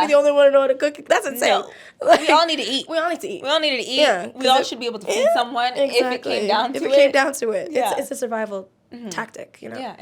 be the only one to know how to cook. That's insane. No. Like, we all need to eat. We all need to eat. We all need to eat. Yeah, we all should be able to feed someone if it came down to it. If it came down to it. Yeah. It's a survival tactic, you know? Yeah.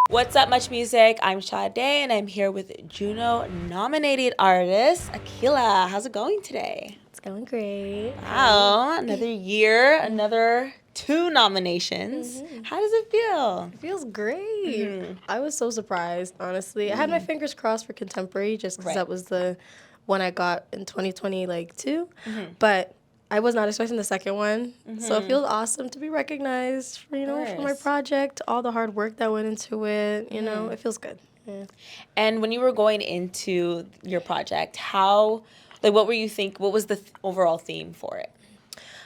What's up, MuchMusic? I'm Sade, and I'm here with Juno-nominated artist, Aqyila. How's it going today? It's going great. Wow, another year, another 2 nominations. How does it feel? It feels great. I was so surprised, honestly. I had my fingers crossed for Contemporary just because that was the one I got in 2022. But I was not expecting the second one. So it feels awesome to be recognized for, for my project, all the hard work that went into it. You know, it feels good. Yeah. And when you were going into your project, what were you what was the overall theme for it?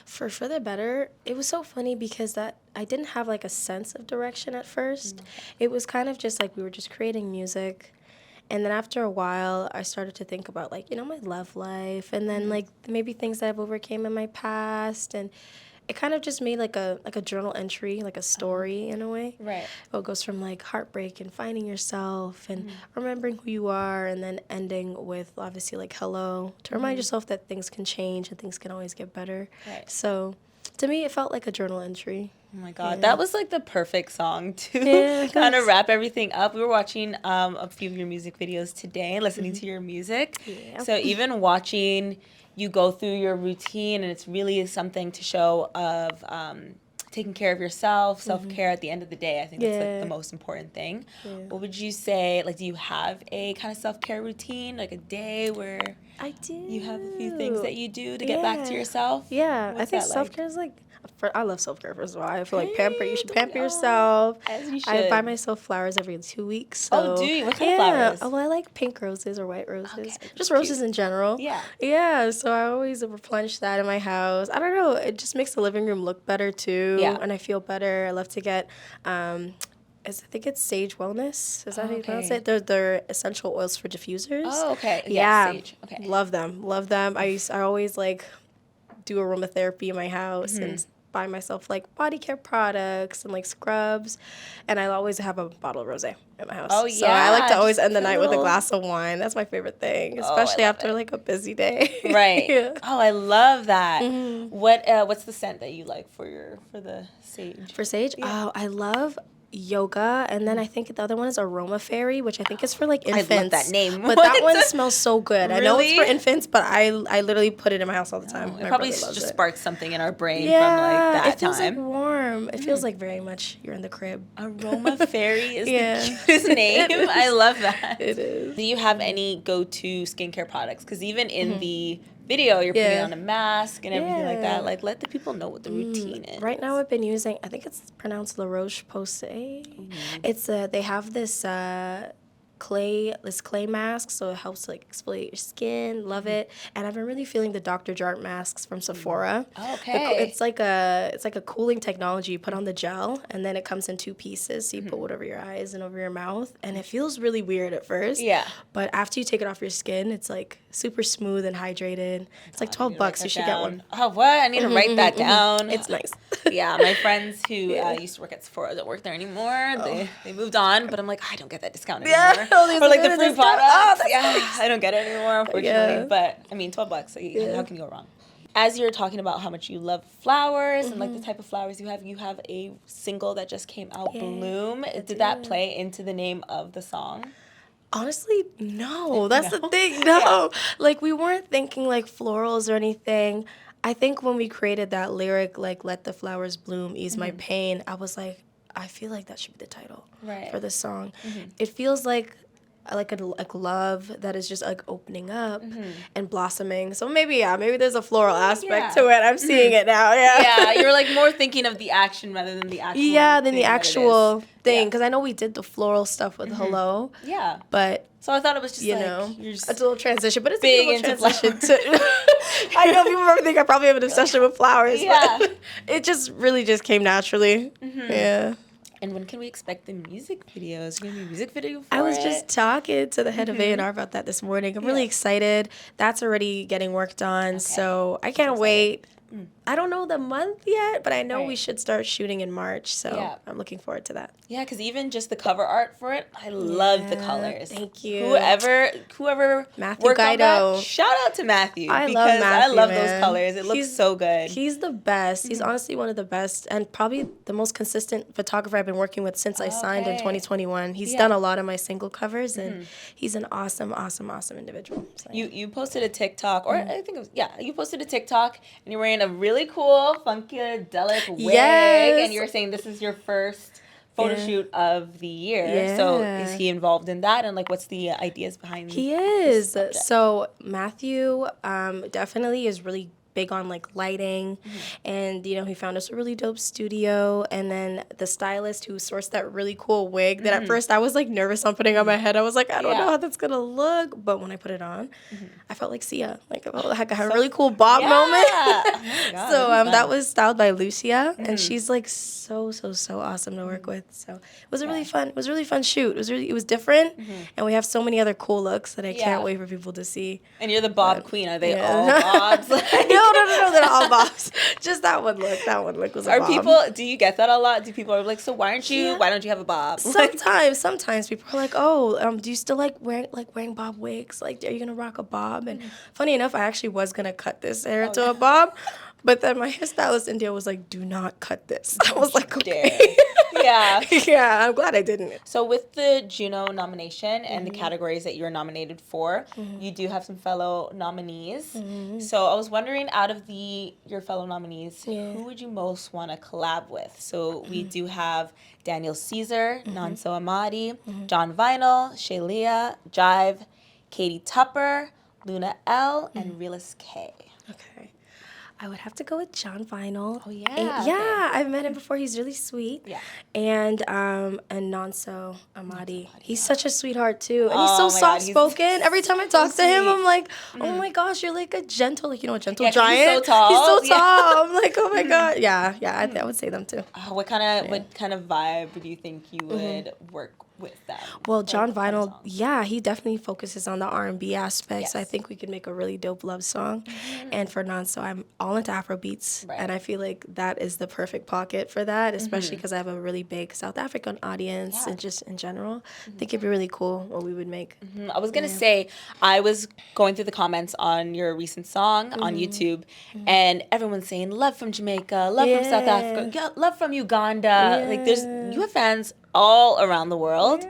For the better, it was so funny because I didn't have like a sense of direction at first. It was kind of just like we were just creating music. And then after a while, I started to think about like, my love life and then like maybe things that I've overcame in my past. And it kind of just made like a journal entry, like a story in a way. Right. It goes from like heartbreak and finding yourself and remembering who you are and then ending with obviously like hello to remind yourself that things can change and things can always get better. Right. So to me, it felt like a journal entry. Oh my God, that was like the perfect song to kind of wrap everything up. We were watching a few of your music videos today and listening to your music. Yeah. So even watching you go through your routine, and it's really something to show of taking care of yourself, self-care at the end of the day. I think that's like the most important thing. Yeah. What would you say, like, do you have a kind of self-care routine, like a day where I do. You have a few things that you do to get back to yourself? Yeah, I think self-care is like, I love self-care, first of all. I feel like you should pamper yourself. As you should. I buy myself flowers every 2 weeks. So. Oh, do you? What kind of flowers? Oh, well, I like pink roses or white roses. Okay, just roses in general. Yeah. Yeah, so I always replenish that in my house. I don't know, it just makes the living room look better too. Yeah. And I feel better. I love to get, I think it's Sage Wellness. Is that how you pronounce it? They're essential oils for diffusers. Oh, okay. Yeah. Sage. Okay. Love them. I always like do aromatherapy in my house and buy myself like body care products and like scrubs, and I always have a bottle of rosé in my house. Oh yeah, so I like to always end the night with a glass of wine. That's my favorite thing, especially after like a busy day. Right. Oh, I love that. What's the scent that you like for the sage? For sage, I love yoga, and then I think the other one is Aroma Fairy, which I think is for like infants. I love that name. But that one smells so good. Really? I know it's for infants, but I literally put it in my house all the time. It probably just sparks something in our brain from like that it feels time. like warm. It feels like very much you're in the crib. Aroma Fairy is the cutest name. I love that. It is. Do you have any go-to skincare products? Because even in the video, you're putting on a mask and everything like that. Like, let the people know what the routine is. Right now, I've been using, I think it's pronounced La Roche-Posay. It's they have this clay mask, so it helps like exfoliate your skin. Love it. And I've been really feeling the Dr. Jart masks from Sephora. Okay. It's like a cooling technology. You put on the gel, and then it comes in 2 pieces. So you put one over your eyes and over your mouth, and it feels really weird at first. Yeah. But after you take it off your skin, it's like super smooth and hydrated. It's like $12. You should get one. Oh, what? I need to write that down. It's nice. Yeah, my friends who used to work at Sephora don't work there anymore. They moved on, but I'm like, I don't get that discount anymore. Or like the free products. I don't get it anymore, unfortunately. But I mean, $12. How can you go wrong? As you're talking about how much you love flowers and like the type of flowers you have a single that just came out, Bloom. Did that play into the name of the song? Honestly, no. That's the thing. No. Like, we weren't thinking like florals or anything. I think when we created that lyric, like, let the flowers bloom, ease my pain, I was like, I feel like that should be the title for this song. It feels like love that is just like opening up and blossoming. So maybe there's a floral aspect to it. I'm seeing it now. Yeah, you're like more thinking of the action rather than the actual than the actual thing, because I know we did the floral stuff with Hello. Yeah. But so I thought it was just it's a little transition, but it's big a little transition to I know people probably think I probably have an obsession with flowers. Yeah. But it just really just came naturally. Yeah. And when can we expect the music videos? Is there going to be a music video for it? I was just talking to the head of A&R about that this morning. I'm really excited. That's already getting worked on, so I can't wait. I don't know the month yet, but I know Right. we should start shooting in March. So Yeah. I'm looking forward to that. Yeah, because even just the cover art for it, I love the Yeah, colors. thank you. Whoever Matthew worked on Guido. that, shout out to Matthew. I because love Matthew, I love man. those colors. It looks so good. He's the best. He's honestly one of the best and probably the most consistent photographer I've been working with since I signed in 2021. He's done a lot of my single covers, and he's an awesome, awesome, awesome individual. So, You posted a TikTok, or I think it was, you posted a TikTok, and you're wearing a really cool, funkadelic wig, Yes. and you were saying this is your first photo shoot of the year. So is he involved in that, and like what's the ideas behind He this is. project? So Matthew definitely is really big on like lighting, and you know, he found us a really dope studio, and then the stylist who sourced that really cool wig that at first I was like nervous on putting on my head. I was like, I don't know how that's gonna look, but when I put it on, I felt like Sia. Like I felt like I had a really cool bob moment. Oh my God, So that's that was styled by Lucia, and she's like so awesome to work with. So it was a really fun. It was a really fun shoot. It was different, and we have so many other cool looks that I can't wait for people to see. And you're the bob queen. Are they all bobs? No, they're all bobs. Just that one look. That one look was a bob. Do you get that a lot? Do people are like, so why don't you have a bob? Sometimes people are like, oh, do you still like wearing bob wigs? Like, are you gonna rock a bob? And funny enough, I actually was gonna cut this hair to a bob, but then my hairstylist India was like, do not cut this. I was like, okay. Yeah, I'm glad I didn't. So with the Juno nomination and the categories that you're nominated for, you do have some fellow nominees. So I was wondering, out of your fellow nominees, who would you most want to collab with? So we do have Daniel Caesar, Nanso Amadi, John Vinyl, Shalia, Jive, Katie Tupper, Luna L, and Realist K. Okay. I would have to go with John Vinyl. Oh, yeah. And, yeah, I've met him before. He's really sweet. Yeah. And Nanso Amadi. He's such a sweetheart, too. And he's Oh so my God, soft-spoken. Every time I talk to him, sweet. I'm like, oh, my gosh, you're like a gentle, a gentle 'cause giant. he's so tall. He's so tall. I'm like, oh, my God. Yeah, I would say them, too. What kind of vibe do you think you would work with them? Well, John What kind of Vinyl, songs? he definitely focuses on the R&B aspect. So I Yes. think we could make a really dope love song. And for Nanso, I'm all into Afro beats, Right. and I feel like that is the perfect pocket for that, especially because I have a really big South African audience and just in general. I think it'd be really cool what we would make. I was going to say, I was going through the comments on your recent song on YouTube, and everyone's saying, love from Jamaica, love from South Africa, love from Uganda. Like, you have fans all around the world.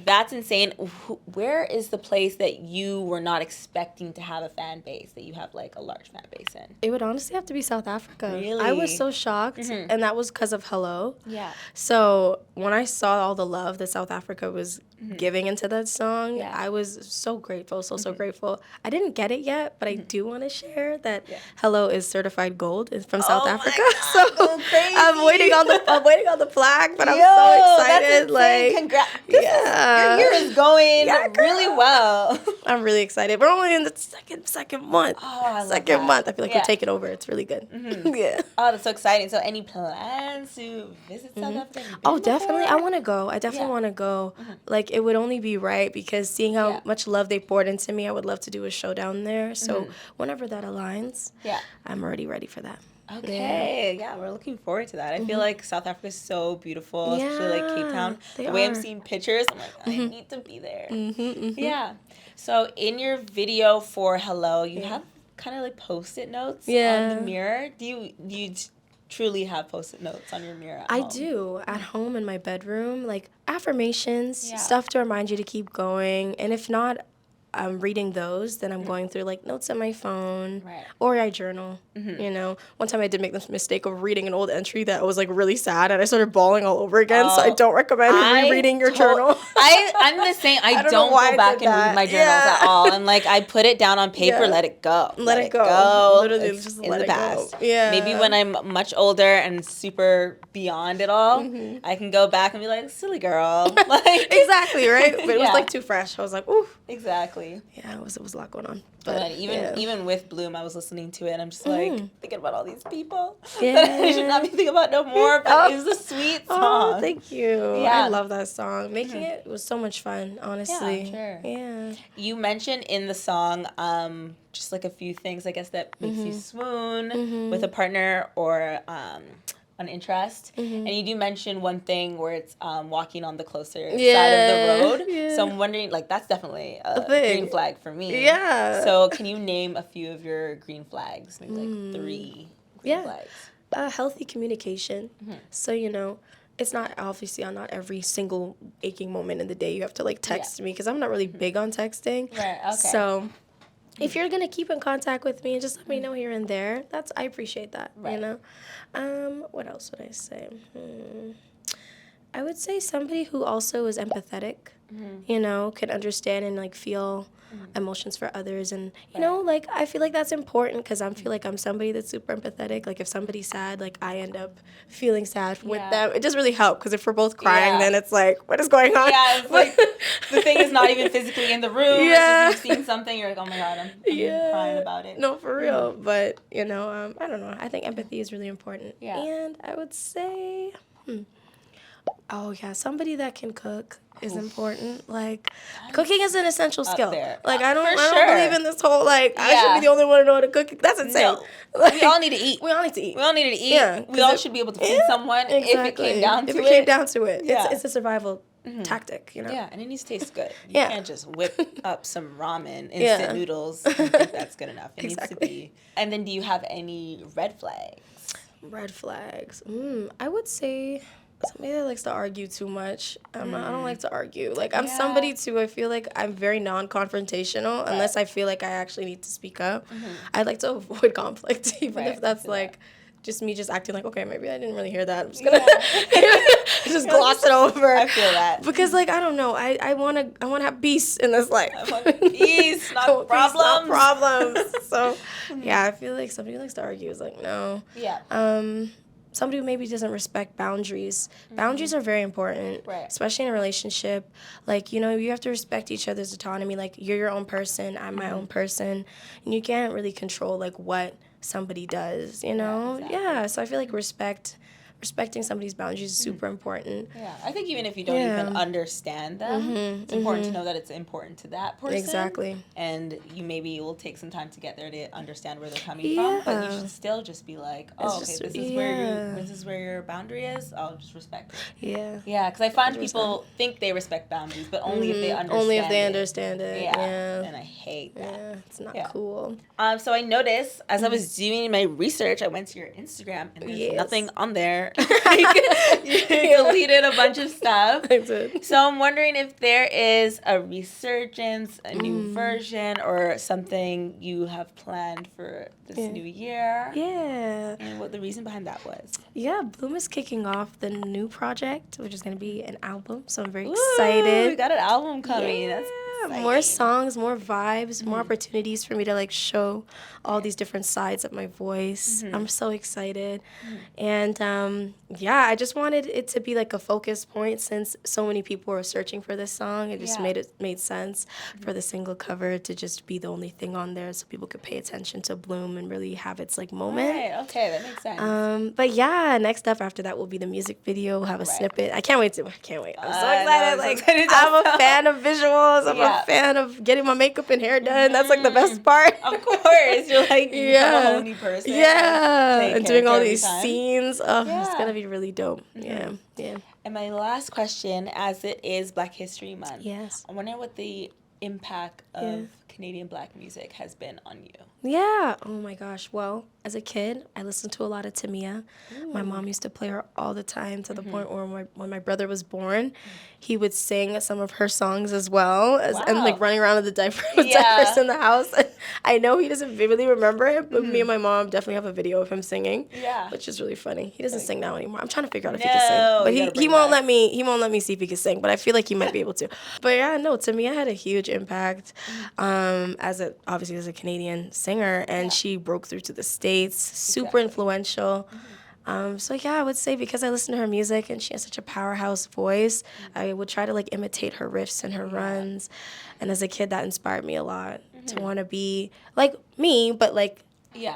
That's insane. Where is the place that you were not expecting to have a fan base, that you have like a large fan base in? It would honestly have to be South Africa. Really? I was so shocked, and that was because of Hello. Yeah. So when I saw all the love that South Africa was giving into that song, I was so grateful, so grateful. I didn't get it yet, but I do want to share that Hello is certified gold from South Africa. So I'm waiting on the plaque, but I'm so excited. Like, congrats! Your year is going really well. I'm really excited. We're only in the second month. Oh, I love second that. month. I feel like we're taking over. It's really good. Yeah. Oh, that's so exciting. So, any plans to visit South Africa? Have you Oh, been definitely. before? I want to go. I definitely want to go. Like, it would only be right because seeing how much love they poured into me, I would love to do a show down there. So, whenever that aligns, I'm already ready for that. Okay, yeah, we're looking forward to that. I feel like South Africa is so beautiful, especially like Cape Town. The way I'm seeing pictures, I'm like, I need to be there. Yeah. So in your video for Hello, you have kind of like Post-it notes on the mirror. Do you truly have Post-it notes on your mirror at home? I do. At home in my bedroom, like affirmations, stuff to remind you to keep going. And if not, I'm reading those, then I'm going through like notes on my phone, or I journal. One time I did make the mistake of reading an old entry that was like really sad, and I started bawling all over again. So I don't recommend rereading your journal. I'm the same. I don't go back and read my journals at all. And like I put it down on paper, let it go. Let it go. Literally, it's just in let the it past. go. Yeah. Maybe when I'm much older and super beyond it all, I can go back and be like, silly girl. Like exactly, right? But it was like too fresh. I was like, ooh. Exactly. Yeah, it was a lot going on. But But even with Bloom, I was listening to it, and I'm just like thinking about all these people Yeah. that I should not be thinking about no more. But it was a sweet song. Oh, thank you. Yeah. I love that song. Making it was so much fun, honestly. Yeah, sure. Yeah. You mentioned in the song just like a few things, I guess, that makes you swoon with a partner or an interest. And you do mention one thing where it's walking on the closer side of the road. Yeah. So I'm wondering, like, that's definitely a thing. green flag for me. Yeah. So can you name a few of your green flags? Maybe like 3 green flags. Healthy communication. So, you know, it's not obviously on not every single aching moment in the day you have to like text me because I'm not really big on texting. Right, okay. So if you're gonna keep in contact with me and just let me know here and there, I appreciate that. Right. You know. What else would I say? I would say somebody who also is empathetic. You know, can understand and like feel emotions for others, and you know, like I feel like that's important because I feel like I'm somebody that's super empathetic. Like if somebody's sad, like I end up feeling sad with them. It does really help because if we're both crying, then it's like, what is going on? Yeah, it's like the thing is not even physically in the room. Yeah. It's just you've seen something, you're like, oh my god, I'm crying about it. No, for real. But you know, I don't know. I think empathy is really important. Yeah. And I would say, oh yeah, somebody that can cook is important. Like, cooking is an essential skill. There. Like, I don't sure. believe in this whole like I should be the only one to know how to cook. That's insane. No. Like, We all need to eat. We all need to eat. We all need to eat. Yeah, We all should be able to feed someone if it came down to it. If it came down to it. Yeah. It's a survival tactic, you know? Yeah, and it needs to taste good. You Yeah. can't just whip up some ramen, instant noodles, and think that's good enough. It needs to be. And then do you have any red flags? Red flags. I would say somebody that likes to argue too much. I don't like to argue. Like, I'm somebody, too, I feel like I'm very non-confrontational unless I feel like I actually need to speak up. I like to avoid conflict, even if that's, like, just me just acting like, okay, maybe I didn't really hear that. I'm just going to just gloss it over. I feel that. Because, like, I don't know. I want to have peace in this life. I want peace, not problems. Not problems. So, yeah, I feel like somebody who likes to argue is like, no. Yeah. Somebody who maybe doesn't respect boundaries. Boundaries are very important, especially in a relationship. Like, you know, you have to respect each other's autonomy. Like, you're your own person, I'm my own person. And you can't really control, like, what somebody does, you know? Exactly. Yeah, so I feel like respecting somebody's boundaries is super important. Yeah, I think even if you don't even understand them, it's important to know that it's important to that person. Exactly. And you maybe will take some time to get there to understand where they're coming from, but you should still just be like, oh, okay, this is where your boundary is. I'll just respect it. Yeah. Yeah, because I find people think they respect boundaries, but only if they understand. Only if they understand it. Yeah. And I hate that. Yeah, it's not cool. So I noticed as I was doing my research, I went to your Instagram, and there's nothing on there. You deleted a bunch of stuff. I did. So I'm wondering if there is a resurgence, a new version, or something you have planned for this new year. Yeah. And what the reason behind that was. Yeah, Bloom is kicking off the new project, which is going to be an album. So I'm very excited. We got an album coming. Yeah. That's exciting. More songs, more vibes, more opportunities for me to like show all these different sides of my voice. I'm so excited. And I just wanted it to be like a focus point since so many people were searching for this song. It just made sense for the single cover to just be the only thing on there so people could pay attention to Bloom and really have its like moment. Right, okay, that makes sense. But yeah, next up after that will be the music video. We'll have a snippet. I can't wait. I'm so excited. I'm a fan of visuals. I'm a fan of getting my makeup and hair done. That's like the best part. Of course. You're like, you become a whole new person. Yeah. And doing all these scenes. Oh, it's going to be really dope. Yeah. And my last question, as it is Black History Month. Yes. I'm wondering what the impact of Canadian Black music has been on you. Yeah. Oh my gosh. Well, as a kid, I listened to a lot of Tamia. My mom used to play her all the time to the point where when my brother was born, he would sing some of her songs as well and like running around with the diapers in the house. I know he doesn't vividly remember it, but me and my mom definitely have a video of him singing. Yeah. Which is really funny. He doesn't sing now anymore. I'm trying to figure out if he can sing. But he won't let me see if he can sing, but I feel like he might be able to. But yeah, no, Tamia had a huge impact obviously as a Canadian singer, and she broke through to the States, super influential. So yeah, I would say because I listen to her music and she has such a powerhouse voice, I would try to like imitate her riffs and her runs. And as a kid, that inspired me a lot to want to be like me, but like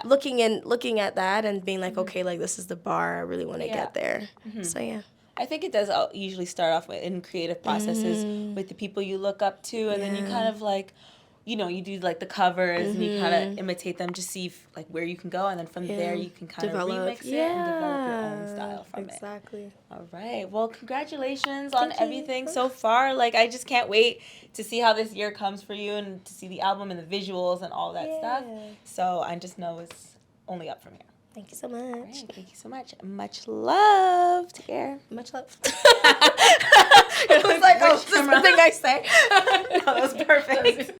looking at that and being like, okay, like this is the bar. I really want to get there. So yeah. I think it does usually start off with in creative processes with the people you look up to, and then you kind of like, you know, you do like the covers and you kind of imitate them to see like where you can go, and then from there you can kind of remix it and develop your own style from it. Exactly. All right. Well, congratulations on everything so far. Like, I just can't wait to see how this year comes for you and to see the album and the visuals and all that stuff. So I just know it's only up from here. Thank you so much. Right, thank you so much. Much love. Take care. Much love. It was like, oh, is this the thing I say? No, that was perfect.